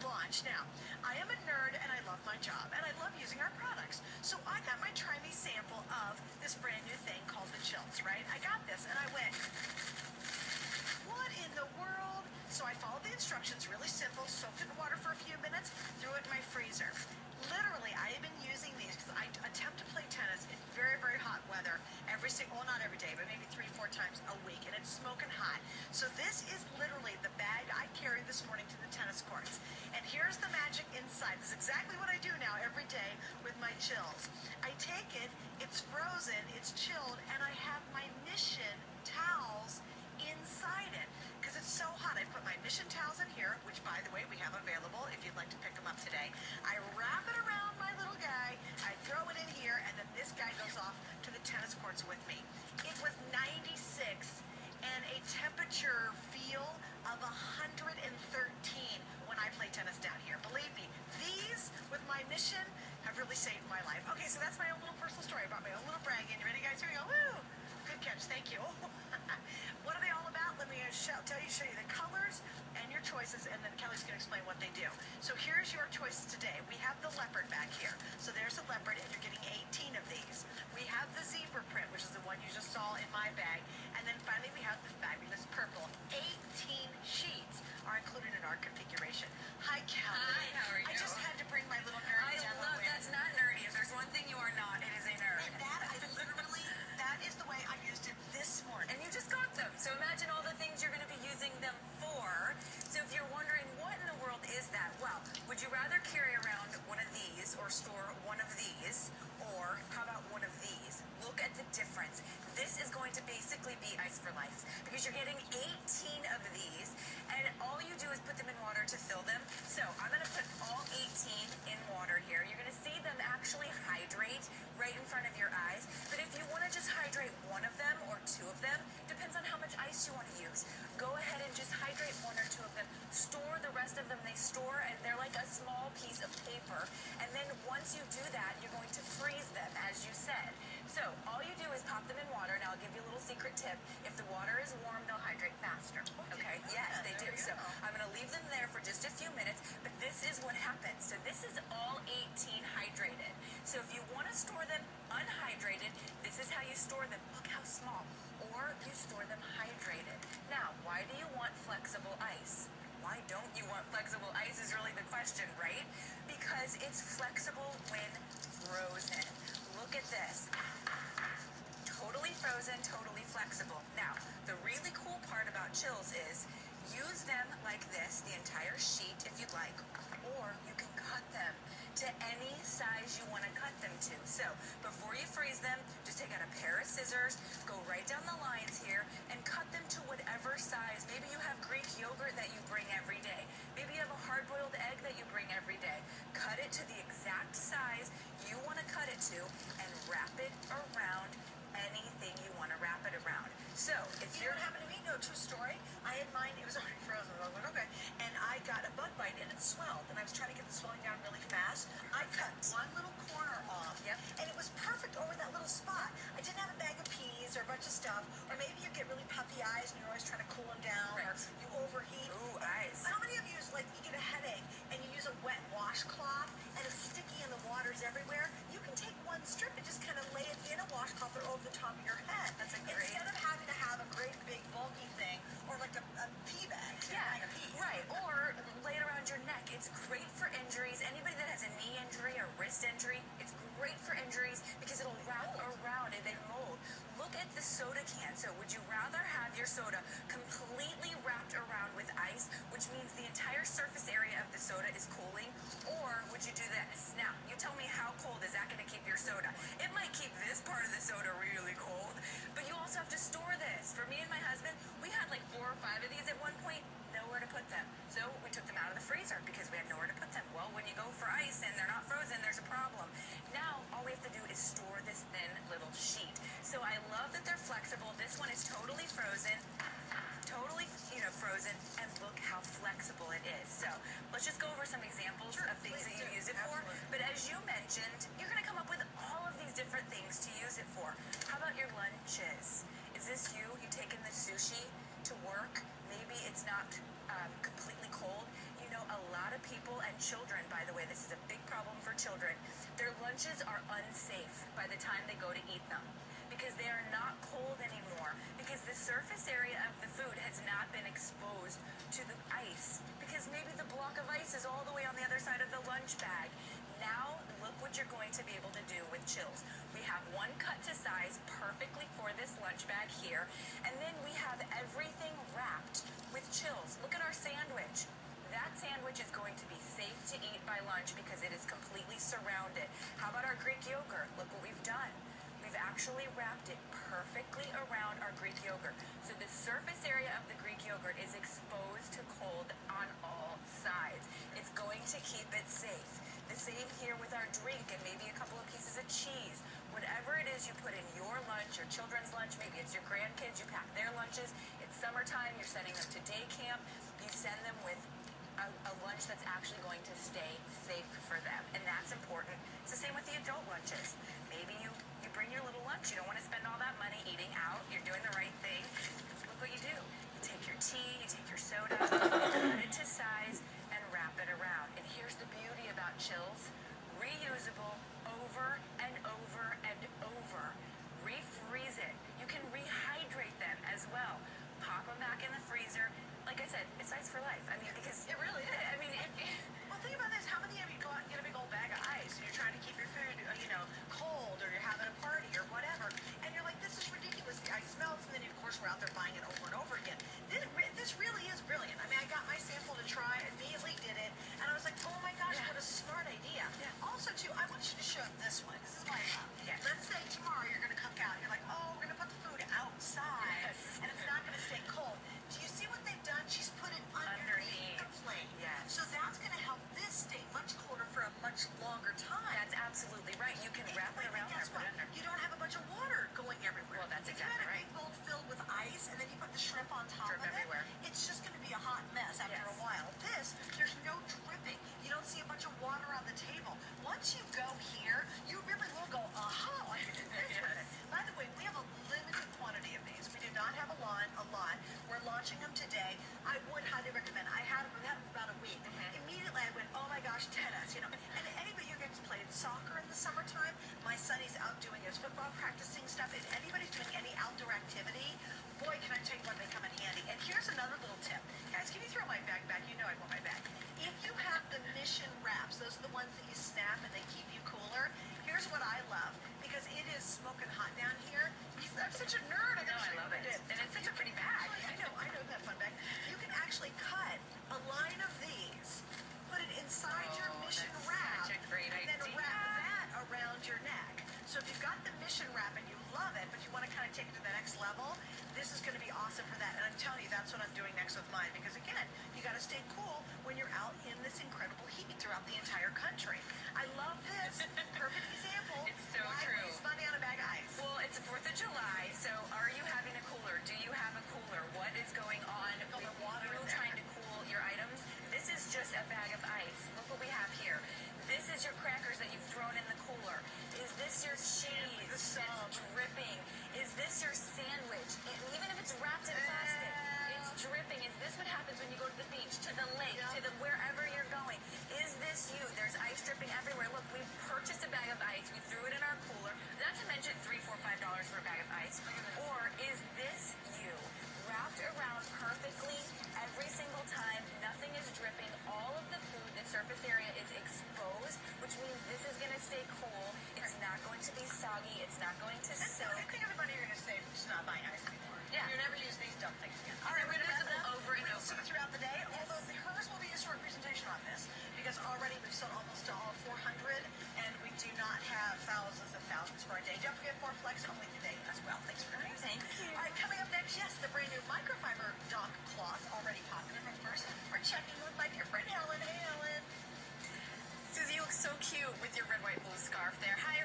bunch. Now, I am a nerd and I love my job and I love using our products. So I got my try me sample of this brand new thing called the Chillz, right? I got this and I went, what in the world? So I followed the instructions, really simple, soaked it in water for a few minutes, threw it in my freezer. Literally, I have been using these because I attempt to play tennis in very, very hot weather every single, well, not every day, but maybe 3-4 times a week, and it's smoking hot. So this is literally the bag I carried this morning to the tennis courts. And here's the magic inside. This is exactly what I do now every day with my Chillz. I take it, it's frozen, it's chilled, and I have my Mission towels inside it because it's so hot. I put my Mission towels in here, which by the way we have available if you'd like to pick them up today. I wrap it around my little guy, I throw it in here, and then this guy goes off to the tennis courts with me. It was 96 and a temperature feel of 113 when I play tennis down here. Believe me, these with my Mission have really saved my life. Okay, so that's my own little personal story about my own little brag. You ready, guys? Here we go. Woo! Good catch. Thank you. What are they all about? Let me show you the colors and your choices, and then Kelly's going to explain what they do. So here's your choices today. We have the leopard back here. So there's the leopard, and you're getting 18 of these. We have the zebra print, which is the one you just saw in my bag. And then finally we have the fabulous purple. 18 sheets are included in our configuration. Hi, Kelly. Hi, how are you? I just had to bring my little nerdy demo in. That's not nerdy. If there's one thing you are not, it is a nerd. And that is the way I used it this morning. And you just got them. So imagine all the things you're going to be using them for. So if you're wondering what in the world is that, well, would you rather carry around one of these or store one of these? Or how about one of these? Look at the difference. This is going to basically be Ice for Life because you're getting 18 of these, and all you do is put them in water to fill them. So I'm going to put all 18 in water here. You're going to see them actually hydrate right in front of your eyes. But if you want to just hydrate one of them or two of them, depends on how much ice you want to use. Go ahead and just hydrate one or two of them. Store the rest of them. They store, and they're like a small piece of paper. And then once you do that, you're going to freeze them, as you said. So all you do is pop them in water. Now I'll give you a little secret tip. If the water is warm, they'll hydrate faster. Okay? Yes, they do. So I'm going to leave them there for just a few minutes, but this is what happens. So this is all 18 hydrated. So if you want to store them unhydrated, this is how you store them. Look how small. Or you store them hydrated. Now, why do you want flexible ice? Why don't you want flexible ice is really the question, right? Because it's flexible when frozen. Look at this. Totally frozen, totally flexible. Now, the really cool part about Chillz is use them like this, the entire sheet if you'd like, or you can cut them to any size you want to cut them to. So before you freeze them, just take out a pair of scissors, go right down the lines here, and cut them to whatever size. Maybe you have Greek yogurt that you bring every day. Maybe you have a hard-boiled egg that you bring every day. Cut it to the exact size you want to cut it to, and wrap it around anything you want to wrap it around. So if you know what happened to me? No, true story. I had mine, it was already frozen. I went, okay. And I got a bug bite and it swelled. And I was trying to get the swelling down really fast. I cut one little corner off. Yep. And it was perfect over that little spot. I didn't have a bag of peas or a bunch of stuff. Or maybe you get really puffy eyes and you're always trying to cool them down. Right. Or you overheat. Ooh, eyes. How many of you, like, you get a headache and you use a wet washcloth and it's sticky and the water's everywhere? You can take one strip and just kind of lay it in a washcloth or over the top of your head. That's a great... Instead of having to have a great big bulky thing or like a pea bag. Yeah, right. Or lay it around your neck. It's great for injuries. Anybody that has a knee injury or wrist injury, it's great for injuries because it'll wrap around and then mold. Look at the soda can. So would you rather have your soda completely wrapped around with ice, which means the entire surface area of the soda is cooling, or would you do this? Now, you tell me how cold is that going to keep your soda? It might keep this part of the soda really cold, but you also have to store this. For me and my husband, we had like 4 or 5 of these at one point, nowhere to put them. So we took them out of the freezer because we had nowhere to put them. Well, when you go for ice and they're not frozen, there's a problem. Now, all we have to do is store this thin little sheet. So I love that they're flexible. This one is totally frozen. Totally, frozen, and look how flexible it is. So let's just go over some examples of things that you use it for. But as you mentioned, you're going to come up with all of these different things to use it for. How about your lunches? Is this you taking the sushi to work? Maybe it's not completely cold. a lot of people and children, by the way, this is a big problem for children. Their lunches are unsafe by the time they go to eat them because they are not cold anymore, because the surface area of the food has not been exposed to the ice, because maybe the block of ice is all the way on the other side of the lunch bag. Now, look what you're going to be able to do with Chillz. We have one cut to size perfectly for this lunch bag here, and then we have everything wrapped with Chillz. Look at our sandwich. That sandwich is going to be safe to eat by lunch because it is completely surrounded. How about our Greek yogurt? Look what we've done. We've actually wrapped it perfectly around our Greek yogurt. So the surface area of the Greek yogurt is exposed to cold on all sides. It's going to keep it safe. The same here with our drink and maybe a couple of pieces of cheese. Whatever it is you put in your lunch, your children's lunch, maybe it's your grandkids, you pack their lunches. It's summertime, you're sending them to day camp. You send them with a lunch that's actually going to stay safe for them, and that's important. It's the same with the adult lunches. Maybe you bring your little lunch. You don't want to spend all that money eating out. You're doing the right thing. Look what you do. You take your tea, you take your soda, cut it to size, and wrap it around. And here's the beauty about Chillz. Reusable over and over and over. Refreeze it. You can rehydrate them as well. Pop them back in the freezer. Like I said, it's ice for life. I mean, because It really is. I mean, Well, think about this. How many of you go out and get a big old bag of ice and you're trying to keep your food, cold, or you're having a party or whatever, and you're like, this is ridiculous. The ice melts, and then, of course, we're out there buying it over and over again. This really is brilliant. I mean, I got my sample to try, immediately did it, and I was like, oh my gosh, what a smart idea. Yeah. Also, too, I want you to show this one. This is my love. Yes. Let's say tomorrow you're going to cook out. You're like, oh, we're going to put the food outside, Yes. and it's not going to stay cold. Do you see what they've done? She's put it underneath the plate. Yes. So that's going to help this stay much colder for a much longer time. that's absolutely right. You can wrap it around Guess there, put what? it under. You don't have a bunch of water going everywhere. Well, that's if exactly you had a right. big bowl filled with ice and then you put the shrimp on top Shrimp of everywhere. it, it's just going to be a hot mess after Yes. a while. This, there's no dripping. You don't see a bunch of water on the table. Once you go here, you really will go, aha, I can do this with it. By the way, we have a limited quantity of these. We do not have a lot. We're launching them today. I would highly recommend. I had them about a week. Immediately I went, oh my gosh, tennis, And anybody who gets played soccer in the summertime, my son is out doing his football practicing stuff. If anybody's doing any outdoor activity, boy, can I tell you what, they come in handy. And here's another little tip. Guys, can you throw my bag back? You know I want my bag. If you have the Mission wraps, those are the ones that you snap and they keep you cooler. Here's what I love, because it is smoking hot down here. I'm such a nerd. No, I love it. And it's such a pretty bag. I know that fun bag. You can actually cut a line of these, put it inside your Mission that's wrap, such a great and then idea. wrap that around your neck. So if you've got the Mission wrap and you love it, but you want to kind of take it to the next level, this is going to be awesome for that. And I'm telling you, that's what I'm doing next with mine, because again, you got to stay cool when you're out in this incredible heat throughout the entire country. I love this. Perfect example. It's so Why true. waste money on a bag of ice? Well, it's the 4th of July, so are you having a cooler? Do you have a cooler? What is going on Fill with the water you in there. trying to cool your items? This is just a bag of ice. Look what we have here. This is your crackers that you've thrown in the cooler. Is this your cheese? The sub. It's dripping. Is this your sandwich? Even if it's wrapped in plastic, it's dripping. Is this what happens when you go to the beach, to the lake, to the wherever you're going? Is this you? There's ice dripping everywhere. Look, we purchased a bag of ice. We threw it in our cooler. Not to mention $3, $4, $5 for a bag of ice. Or is this you? Wrapped around perfectly every single time. Nothing is dripping. All of the food, the surface area is exposed, which means this is going to stay cool. It's not going to be soggy. It's not going to soak. I think everybody you're going to save is not buying ice anymore. Yeah. You'll never use these dumb things again. All right, we're going to wrap it up. Over and We'll over. see you throughout the day, although hers will be a short presentation on this, because already we've sold almost all 400, and we do not have thousands and thousands for a day. Don't forget 4Flex only today as well. Thanks for joining us. Thank you. All right, coming up next, yes, the brand new microfiber dock cloth, already popular. But first, we're checking with my dear friend Ellen. Hey, Ellen. Susie, you look so cute with your red, white, blue scarf there. Hi,